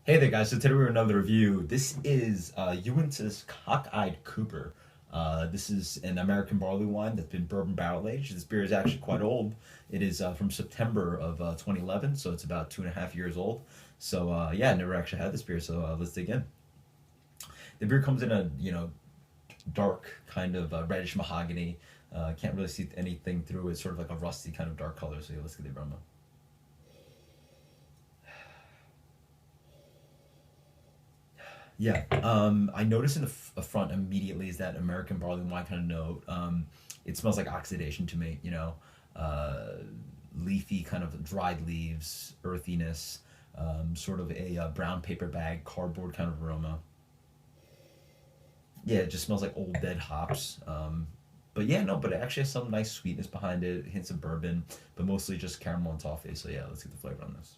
Hey there, guys. So today we're another review. This is Unita's Cockeyed Cooper. This is an American barley wine that's been bourbon barrel aged. This beer is actually quite old. It is from September of 2011, so it's about 2.5 years old. So yeah, I never actually had this beer. So let's dig in. The beer comes in a dark kind of reddish mahogany. Can't really see anything through it. Sort of like a rusty kind of dark color. So yeah, let's get the aroma. Yeah, I noticed in the front immediately is that American barley wine kind of note. It smells like oxidation to me, uh, leafy kind of dried leaves, earthiness, sort of a brown paper bag, cardboard kind of aroma. Yeah, it just smells like old dead hops. But yeah, no, but it actually has some nice sweetness behind it, hints of bourbon, but mostly just caramel and toffee. So yeah, let's get the flavor on this.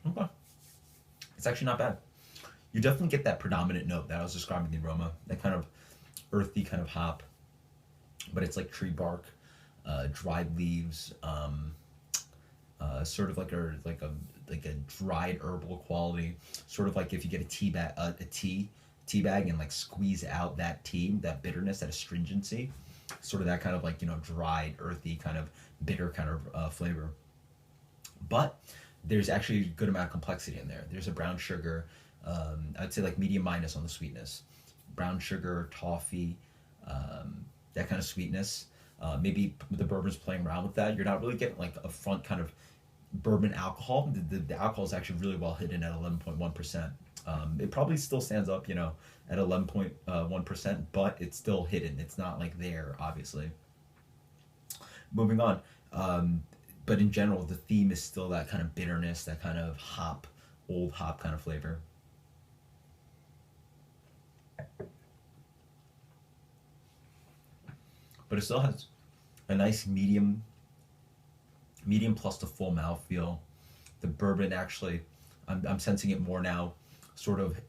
Okay. It's actually not bad. You definitely get that predominant note that I was describing the aroma, that kind of earthy kind of hop, but it's like tree bark, dried leaves, sort of like a dried herbal quality, sort of like if you get a tea bag and like squeeze out that tea, that bitterness, that astringency, sort of that kind of like dried, earthy kind of bitter kind of flavor. But there's actually a good amount of complexity in there. There's a brown sugar, I'd say like medium minus on the sweetness. Brown sugar, toffee, that kind of sweetness. Maybe the bourbon's playing around with that. You're not really getting like a front kind of bourbon alcohol. The alcohol is actually really well hidden at 11.1%. It probably still stands up, at 11.1%, but it's still hidden. It's not like there, obviously. Moving on. But in general, the theme is still that kind of bitterness, that kind of hop, old hop kind of flavor. But it still has a nice medium plus the full mouthfeel. The bourbon actually, I'm sensing it more now, sort of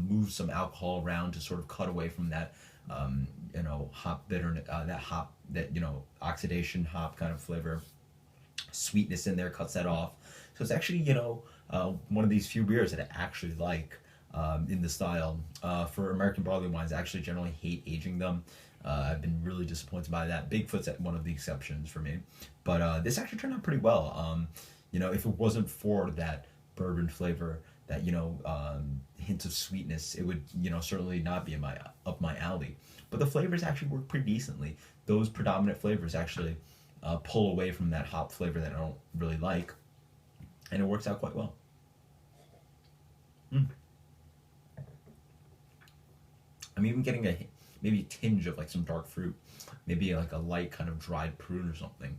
moves some alcohol around to sort of cut away from that, hop bitterness, that oxidation hop kind of flavor. Sweetness in there cuts that off. So it's actually, one of these few beers that I actually like in the style. For American barley wines, I actually generally hate aging them. I've been really disappointed by that. Bigfoot's one of the exceptions for me, but this actually turned out pretty well. If it wasn't for that bourbon flavor, that hint of sweetness, it would certainly not be in my up my alley. But the flavors actually work pretty decently. Those predominant flavors actually pull away from that hop flavor that I don't really like, and it works out quite well. Mm. I'm even getting maybe a tinge of like some dark fruit, maybe like a light kind of dried prune or something.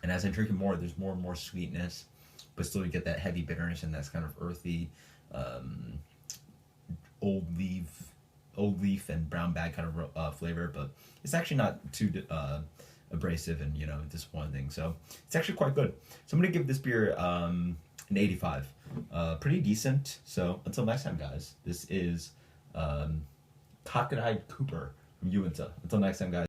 And as I drink it more, there's more and more sweetness, but still you get that heavy bitterness and that's kind of earthy, um, old leaf, old leaf and brown bag kind of flavor. But it's actually not too abrasive and disappointing. So it's actually quite good. So I'm gonna give this beer an 85. Pretty decent. So until next time, guys, this is Cockeyed Cooper from Uinta. Until next time, guys.